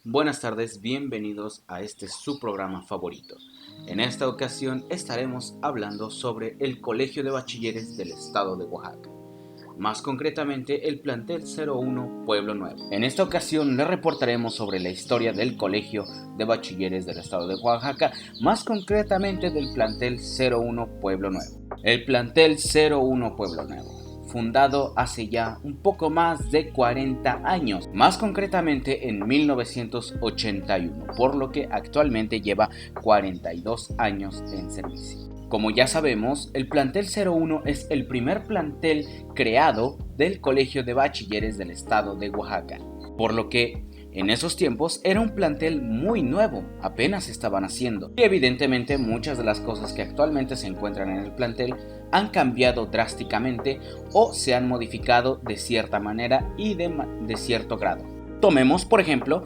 Buenas tardes, bienvenidos a su programa favorito. En esta ocasión estaremos hablando sobre el Colegio de Bachilleres del Estado de Oaxaca, más concretamente el plantel 01 Pueblo Nuevo. En esta ocasión les reportaremos sobre la historia del Colegio de Bachilleres del Estado de Oaxaca, más concretamente del plantel 01 Pueblo Nuevo. El plantel 01 Pueblo Nuevo, fundado hace ya un poco más de 40 años, más concretamente en 1981, por lo que actualmente lleva 42 años en servicio. Como ya sabemos, el plantel 01 es el primer plantel creado del Colegio de Bachilleres del Estado de Oaxaca, por lo que en esos tiempos era un plantel muy nuevo, apenas estaban haciendo. Y evidentemente muchas de las cosas que actualmente se encuentran en el plantel han cambiado drásticamente o se han modificado de cierta manera y de cierto grado. Tomemos, por ejemplo,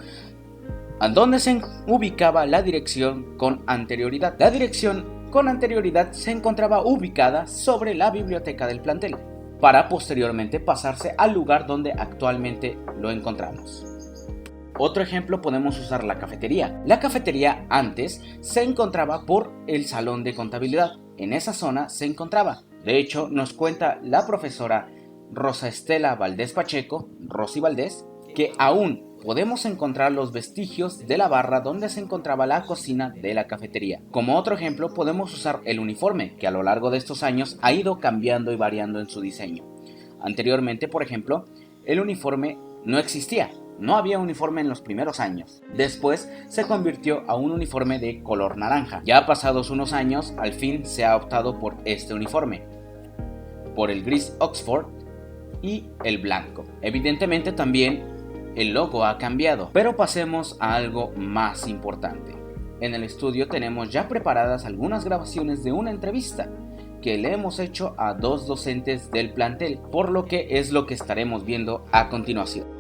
a dónde se ubicaba la dirección con anterioridad. La dirección con anterioridad se encontraba ubicada sobre la biblioteca del plantel, para posteriormente pasarse al lugar donde actualmente lo encontramos. Otro ejemplo, podemos usar la cafetería. La cafetería antes se encontraba por el salón de contabilidad. En esa zona se encontraba. De hecho, nos cuenta la profesora Rosa Estela Valdés Pacheco, Rosy Valdés, que aún podemos encontrar los vestigios de la barra donde se encontraba la cocina de la cafetería. Como otro ejemplo, podemos usar el uniforme, que a lo largo de estos años ha ido cambiando y variando en su diseño. Anteriormente, por ejemplo, el uniforme no existía. No había uniforme en los primeros años. Después se convirtió a un uniforme de color naranja. Ya pasados unos años, al fin se ha optado por este uniforme, por el gris Oxford y el blanco. Evidentemente también el logo ha cambiado, pero pasemos a algo más importante. En el estudio tenemos ya preparadas algunas grabaciones de una entrevista que le hemos hecho a dos docentes del plantel, por lo que es lo que estaremos viendo a continuación.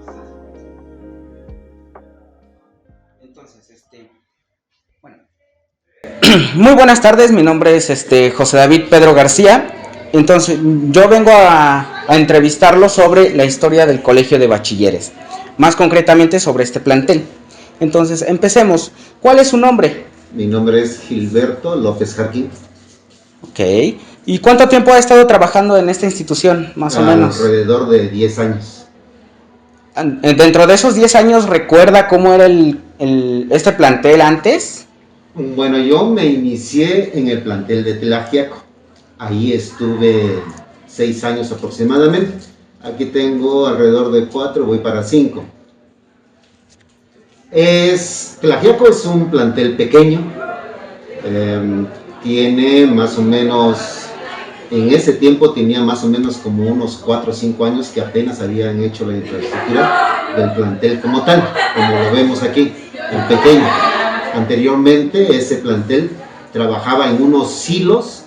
Muy buenas tardes, mi nombre es José David Pedro García. Entonces, yo vengo a entrevistarlo sobre la historia del Colegio de Bachilleres, más concretamente sobre este plantel. Entonces, empecemos. ¿Cuál es su nombre? Mi nombre es Gilberto López Jarquín. Ok. ¿Y cuánto tiempo ha estado trabajando en esta institución, más o menos? Alrededor de 10 años. Dentro de esos 10 años, ¿recuerda cómo era este plantel antes? Bueno, yo me inicié en el plantel de Tlaxiaco. Ahí estuve 6 años aproximadamente. Aquí tengo alrededor de 4, voy para 5. Tlaxiaco es un plantel pequeño. Tiene más o menos, en ese tiempo tenía más o menos como unos 4 o 5 años que apenas habían hecho la infraestructura del plantel como tal, como lo vemos aquí, en pequeño. Anteriormente ese plantel trabajaba en unos silos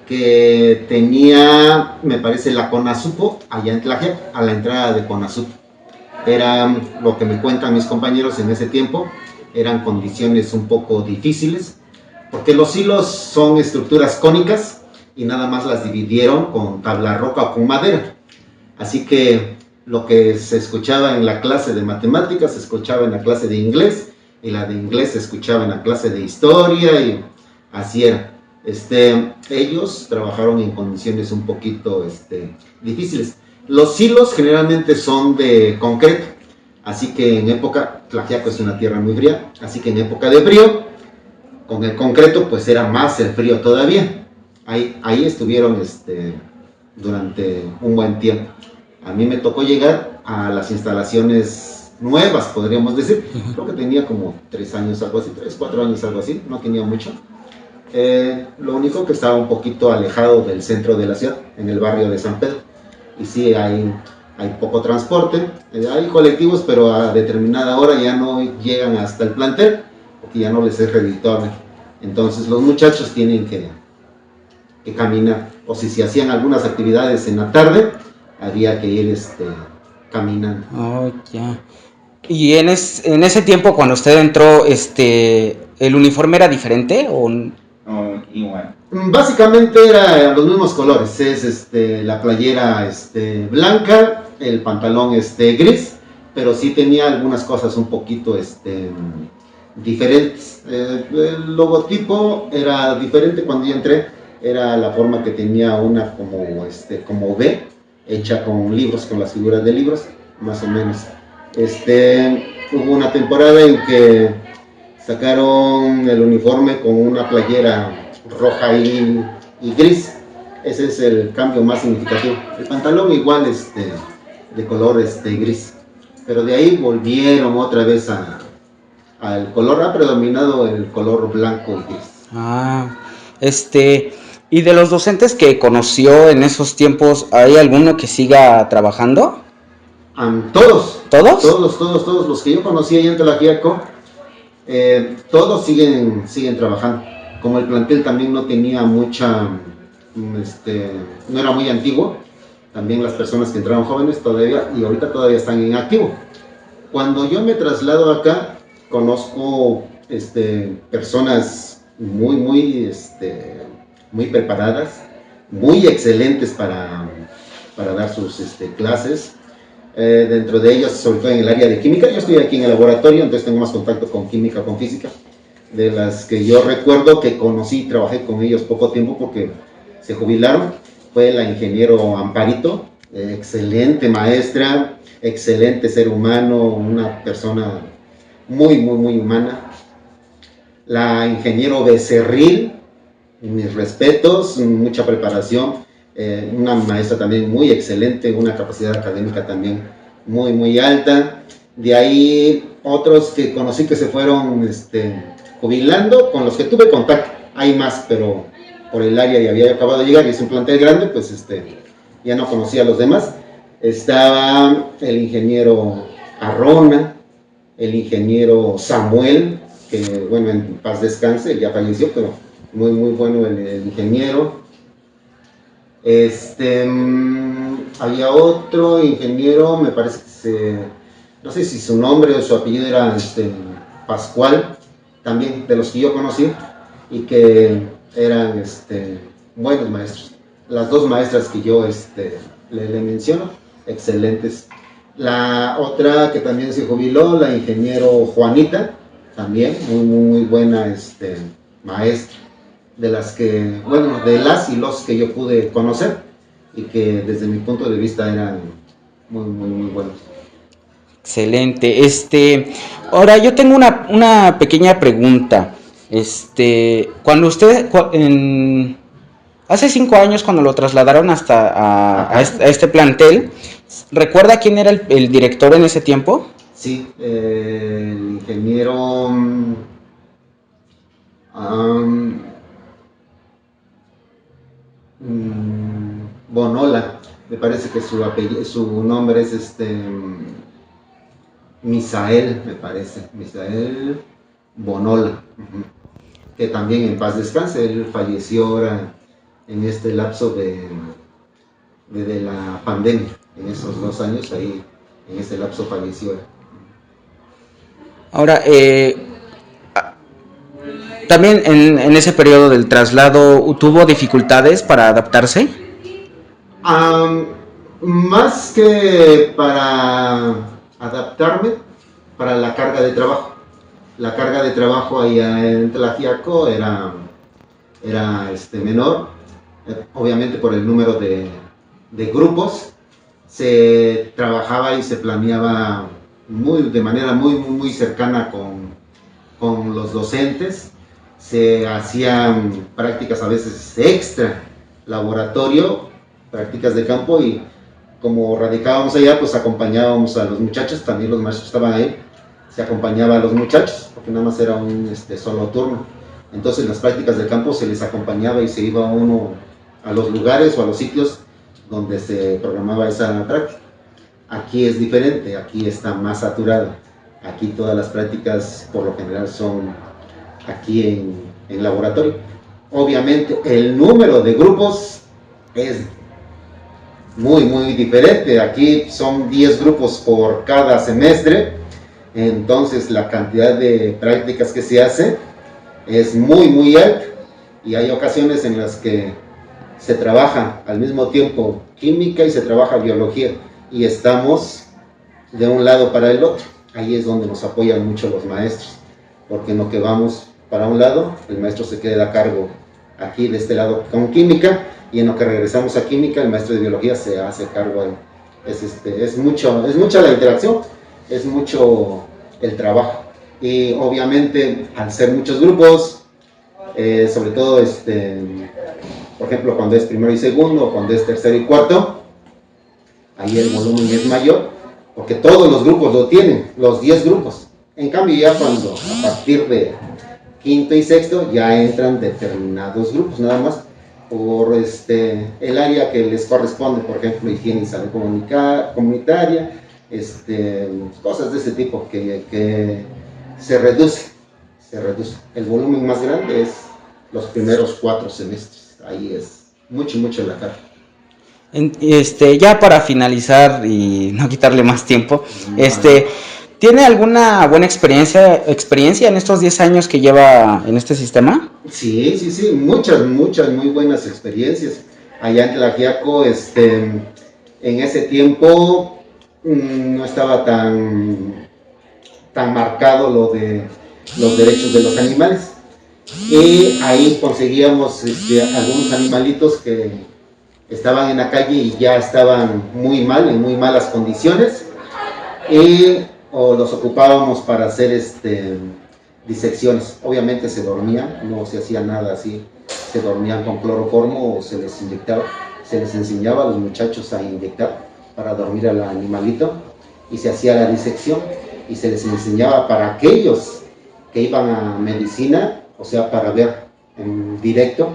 que tenía, me parece, la Conasupo allá en Tlaxiaco, a la entrada de Conasupo. Era lo que me cuentan mis compañeros en ese tiempo, eran condiciones un poco difíciles, porque los silos son estructuras cónicas y nada más las dividieron con tabla roca o con madera. Así que lo que se escuchaba en la clase de matemáticas se escuchaba en la clase de inglés, y la de inglés se escuchaba en la clase de historia, y así era. Ellos trabajaron en condiciones un poquito difíciles. Los silos generalmente son de concreto, así que en época, Tlaxiaco es una tierra muy fría, así que en época de frío, con el concreto pues era más el frío todavía. Ahí estuvieron durante un buen tiempo. A mí me tocó llegar a las instalaciones nuevas, podríamos decir. Creo que tenía como 3 años, algo así, 3, 4 años, algo así, no tenía mucho. Lo único que estaba un poquito alejado del centro de la ciudad, en el barrio de San Pedro. Y sí, hay poco transporte, hay colectivos, pero a determinada hora ya no llegan hasta el plantel, porque ya no les es redituable. Entonces los muchachos tienen que caminar, o si se hacían algunas actividades en la tarde, había que ir caminando. Oh, ya. ¿Y en ese tiempo cuando usted entró, el uniforme era diferente o igual? Básicamente eran los mismos colores, es la playera blanca, el pantalón gris pero sí tenía algunas cosas un poquito diferentes. El logotipo era diferente cuando yo entré, era la forma que tenía una como V, hecha con libros, con las figuras de libros, más o menos. Hubo una temporada en que sacaron el uniforme con una playera roja y gris. Ese es el cambio más significativo. El pantalón igual de color gris. Pero de ahí volvieron otra vez al color, ha predominado el color blanco y gris. Ah, y de los docentes que conoció en esos tiempos, ¿hay alguno que siga trabajando? Todos. ¿Todos? Todos los que yo conocí ahí en Tlaxiaco, todos siguen trabajando. Como el plantel también no tenía no era muy antiguo, también las personas que entraron jóvenes todavía, y ahorita todavía están en activo. Cuando yo me traslado acá, conozco personas muy preparadas, muy excelentes para dar sus clases. Dentro de ellas, sobre todo en el área de química, yo estoy aquí en el laboratorio, entonces tengo más contacto con química, con física. De las que yo recuerdo que conocí y trabajé con ellos poco tiempo porque se jubilaron, fue la ingeniero Amparito, excelente maestra, excelente ser humano, una persona muy humana. La ingeniero Becerril, mis respetos, mucha preparación, una maestra también muy excelente, una capacidad académica también muy alta. De ahí otros que conocí que se fueron jubilando, con los que tuve contacto, hay más, pero por el área ya había acabado de llegar y es un plantel grande, pues ya no conocía a los demás. Estaba el ingeniero Arrona, el ingeniero Samuel, que bueno, en paz descanse, ya falleció, pero muy bueno el ingeniero. Había otro ingeniero, me parece que no sé si su nombre o su apellido era Pascual, también de los que yo conocí, y que eran buenos maestros. Las dos maestras que yo le menciono, excelentes. La otra que también se jubiló, la ingeniero Juanita, también muy buena maestra, de las y los que yo pude conocer y que desde mi punto de vista eran muy buenos. Excelente. Ahora yo tengo una pequeña pregunta. Cuando usted, hace 5 años cuando lo trasladaron hasta a este plantel, ¿recuerda quién era el director en ese tiempo? Sí, el ingeniero Bonola, me parece que su nombre es Misael, me parece, Misael Bonola, que también en paz descanse. Él falleció ahora en este lapso de la pandemia, en esos 2 años, ahí en ese lapso falleció. Ahora, también en ese periodo del traslado, ¿tuvo dificultades para adaptarse? Más que para adaptarme, para la carga de trabajo. La carga de trabajo allá en Tlaxiaco era menor, obviamente por el número de grupos. Se trabajaba y se planeaba de manera muy cercana con los docentes. Se hacían prácticas a veces extra laboratorio, prácticas de campo, y como radicábamos allá, pues acompañábamos a los muchachos, también los maestros estaban ahí, se acompañaba a los muchachos, porque nada más era un solo turno. Entonces en las prácticas de campo se les acompañaba y se iba uno a los lugares o a los sitios donde se programaba esa práctica. Aquí es diferente, aquí está más saturado. Aquí todas las prácticas por lo general son aquí en laboratorio. Obviamente el número de grupos es muy diferente. Aquí son 10 grupos por cada semestre, entonces la cantidad de prácticas que se hace es muy alta, y hay ocasiones en las que se trabaja al mismo tiempo química y se trabaja biología, y estamos de un lado para el otro. Ahí es donde nos apoyan mucho los maestros, porque en lo que vamos para un lado, el maestro se queda a cargo aquí de este lado con química, y en lo que regresamos a química, el maestro de biología se hace cargo ahí. Es mucha la interacción, es mucho el trabajo. Y obviamente, al ser muchos grupos, sobre todo, por ejemplo, cuando es primero y segundo, cuando es tercero y cuarto, ahí el volumen es mayor, porque todos los grupos lo tienen, los 10 grupos. En cambio, ya cuando a partir de quinto y sexto ya entran determinados grupos, nada más por el área que les corresponde, por ejemplo, higiene y salud comunitaria, cosas de ese tipo que se reduce. El volumen más grande es los primeros 4 semestres, ahí es mucho la carga. Ya para finalizar y no quitarle más tiempo, ¿tiene alguna buena experiencia en estos 10 años que lleva en este sistema? Sí, muchas muy buenas experiencias. Allá en Tlaxiaco, en ese tiempo no estaba tan marcado lo de los derechos de los animales. Y ahí conseguíamos algunos animalitos que estaban en la calle y ya estaban muy mal, en muy malas condiciones, o los ocupábamos para hacer disecciones. Obviamente se dormían, no se hacía nada así, se dormían con cloroformo o se les inyectaba, se les enseñaba a los muchachos a inyectar para dormir al animalito, y se hacía la disección y se les enseñaba para aquellos que iban a medicina, o sea, para ver en directo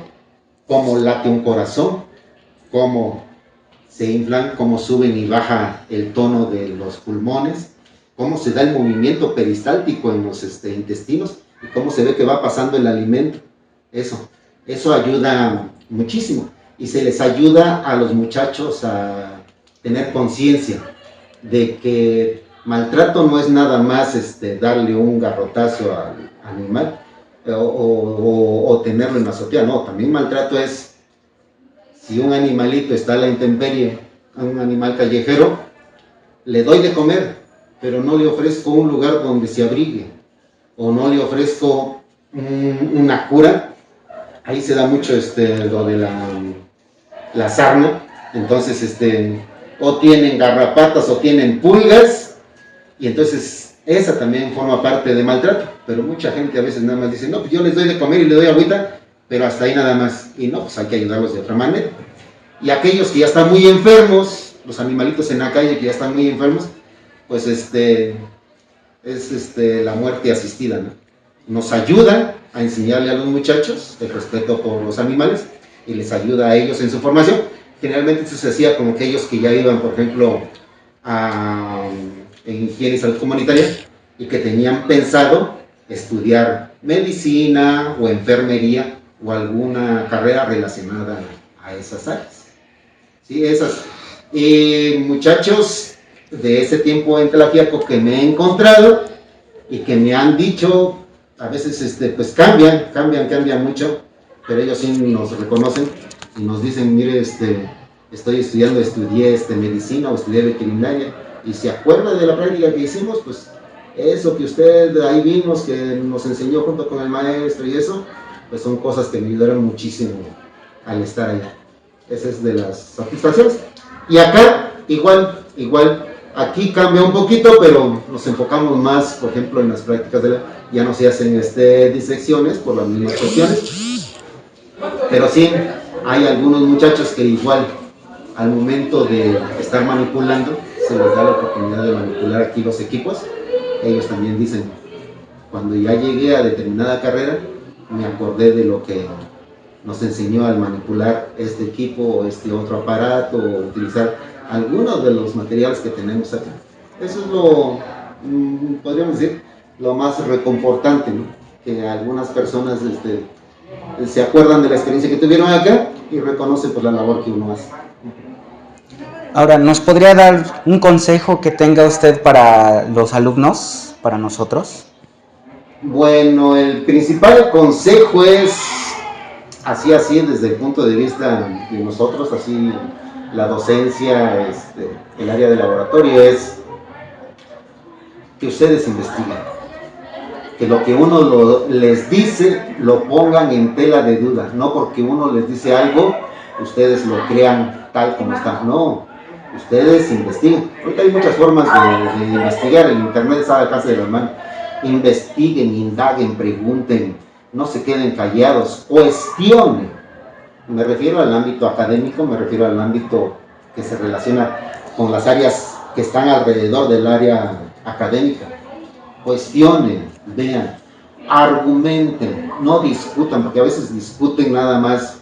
cómo late un corazón, cómo se inflan, cómo suben y baja el tono de los pulmones, cómo se da el movimiento peristáltico en los intestinos y cómo se ve que va pasando el alimento. Eso ayuda muchísimo, y se les ayuda a los muchachos a tener conciencia de que maltrato no es nada más darle un garrotazo al animal o tenerlo en la azotea. No, también maltrato es si un animalito está a la intemperie, un animal callejero, le doy de comer, pero no le ofrezco un lugar donde se abrigue, o no le ofrezco una cura. Ahí se da mucho lo de la sarna. Entonces o tienen garrapatas o tienen pulgas, y entonces esa también forma parte de maltrato. Pero mucha gente a veces nada más dice, no, pues yo les doy de comer y les doy agüita, pero hasta ahí nada más. Y no, pues hay que ayudarlos de otra manera. Y aquellos que ya están muy enfermos, los animalitos en la calle que ya están muy enfermos, pues es la muerte asistida, ¿no? Nos ayuda a enseñarle a los muchachos el respeto por los animales, y les ayuda a ellos en su formación. Generalmente eso se hacía con aquellos que ya iban, por ejemplo, en higiene y salud comunitaria, y que tenían pensado estudiar medicina o enfermería o alguna carrera relacionada a esas áreas. ¿Sí? Esas. Muchachos de ese tiempo en Tlaxiaco que me he encontrado y que me han dicho, a veces pues cambian mucho, pero ellos sí nos reconocen y nos dicen, mire, estudié medicina o estudié veterinaria, y se acuerda de la práctica que hicimos, pues eso que usted ahí vimos, que nos enseñó junto con el maestro, y eso, pues son cosas que me ayudaron muchísimo al estar allá. Esa es de las satisfacciones. Y acá, igual, aquí cambia un poquito, pero nos enfocamos más, por ejemplo, en las prácticas ya no se hacen disecciones por las mismas cuestiones, pero sí hay algunos muchachos que igual, al momento de estar manipulando, se les da la oportunidad de manipular aquí los equipos. Ellos también dicen, cuando ya llegué a determinada carrera, me acordé de lo que nos enseñó al manipular este equipo o otro aparato, o utilizar algunos de los materiales que tenemos aquí. Eso es lo, podríamos decir, lo más reconfortante, ¿no? Que algunas personas se acuerdan de la experiencia que tuvieron acá y reconocen por la labor que uno hace. Ahora, ¿nos podría dar un consejo que tenga usted para los alumnos, para nosotros? Bueno, el principal consejo es así desde el punto de vista de nosotros, así la docencia, el área de laboratorio, es que ustedes investiguen, que lo que uno les dice lo pongan en tela de duda, no porque uno les dice algo, ustedes lo crean tal como está, no, ustedes investiguen. Ahorita hay muchas formas de investigar, el internet está al alcance de la mano, investiguen, indaguen, pregunten, no se queden callados, cuestionen. Me refiero al ámbito académico, me refiero al ámbito que se relaciona con las áreas que están alrededor del área académica. Cuestionen, vean, argumenten, no discutan, porque a veces discuten nada más.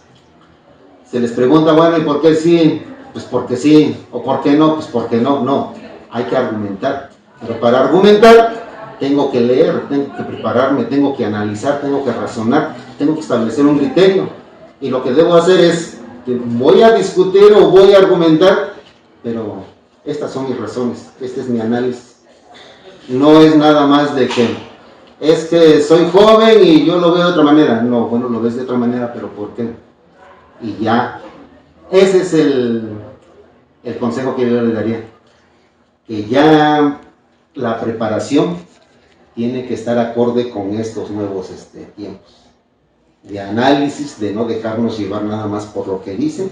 Se les pregunta, bueno, ¿y por qué sí? Pues porque sí, o ¿por qué no? Pues porque no, no, hay que argumentar. Pero para argumentar, tengo que leer, tengo que prepararme, tengo que analizar, tengo que razonar, tengo que establecer un criterio. Y lo que debo hacer es, voy a discutir o voy a argumentar, pero estas son mis razones, este es mi análisis. No es nada más de que es que soy joven y yo lo veo de otra manera. No, bueno, lo ves de otra manera, pero ¿por qué? Y ya, ese es el consejo que yo le daría. Que ya la preparación tiene que estar acorde con estos nuevos tiempos. De análisis, de no dejarnos llevar nada más por lo que dicen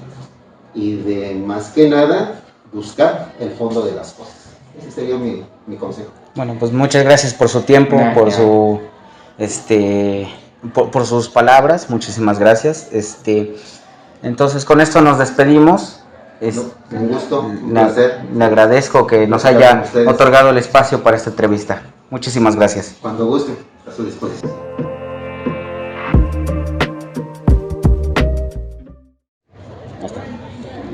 y de más que nada buscar el fondo de las cosas. Ese sería mi consejo. Bueno, pues muchas gracias por su tiempo, por su por sus palabras, muchísimas gracias. Entonces con esto nos despedimos. Un gusto, un placer. Le agradezco que nos haya otorgado el espacio para esta entrevista. Muchísimas gracias. Cuando guste, a su disposición.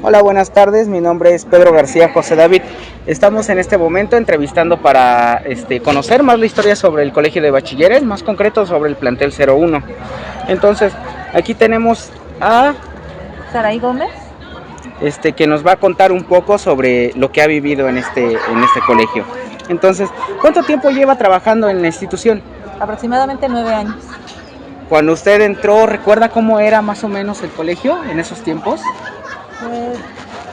Hola, buenas tardes, mi nombre es Pedro García José David. Estamos en este momento entrevistando para conocer más la historia sobre el Colegio de Bachilleres, más concreto sobre el plantel 01. Entonces, aquí tenemos a Saraí Gómez, que nos va a contar un poco sobre lo que ha vivido en este colegio. Entonces, ¿cuánto tiempo lleva trabajando en la institución? aproximadamente 9 años. Cuando usted entró, ¿recuerda cómo era más o menos el colegio en esos tiempos? Pues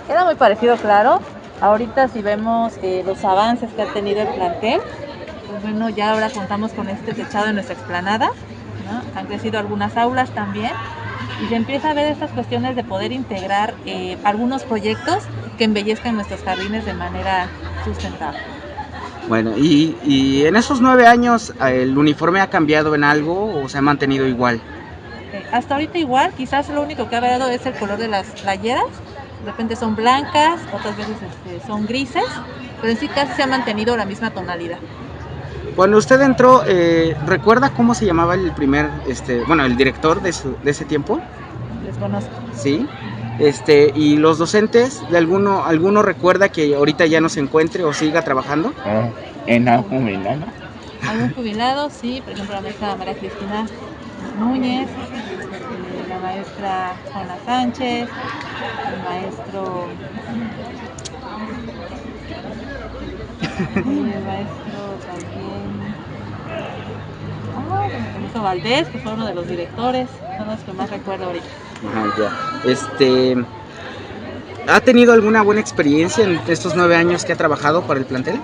era muy parecido, claro. Ahorita si vemos los avances que ha tenido el plantel, pues bueno, ya ahora contamos con este techado en nuestra explanada, ¿no? Han crecido algunas aulas también y se empieza a ver estas cuestiones de poder integrar algunos proyectos que embellezcan nuestros jardines de manera sustentable. Bueno, y en esos 9 años, ¿el uniforme ha cambiado en algo o se ha mantenido igual? Hasta ahorita igual, quizás lo único que ha variado es el color de las playeras. De repente son blancas, otras veces son grises, pero en sí casi se ha mantenido la misma tonalidad. Cuando usted entró, ¿recuerda cómo se llamaba el primer, el director de ese tiempo? Desconozco. Sí. ¿Y los docentes, de alguno recuerda que ahorita ya no se encuentre o siga trabajando? En algún jubilado. Algún jubilado, sí, por ejemplo la maestra María Cristina Núñez, la maestra Juana Sánchez, el maestro también, el maestro Valdés, que fue uno de los directores, son los que más recuerdo ahorita. Ajá, ya. ¿Ha tenido alguna buena experiencia en estos 9 años que ha trabajado para el plantel?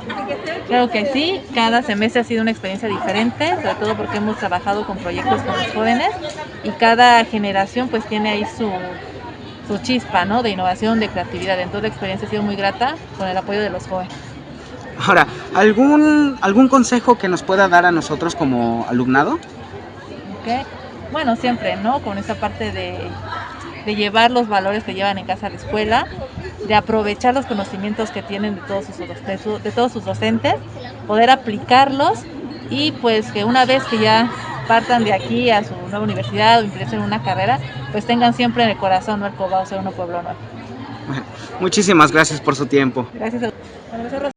Creo que sí, cada semestre ha sido una experiencia diferente, sobre todo porque hemos trabajado con proyectos con los jóvenes y cada generación pues tiene ahí su chispa, ¿no? De innovación, de creatividad. Entonces la experiencia ha sido muy grata con el apoyo de los jóvenes. Ahora, ¿algún consejo que nos pueda dar a nosotros como alumnado? Okay. Bueno, siempre, ¿no? Con esa parte de llevar los valores que llevan en casa a la escuela, de aprovechar los conocimientos que tienen de todos sus docentes, poder aplicarlos y pues que una vez que ya partan de aquí a su nueva universidad o ingresen en una carrera, pues tengan siempre en el corazón, ¿no? El Cobao, ser uno pueblo nuevo. Bueno, muchísimas gracias por su tiempo. Gracias a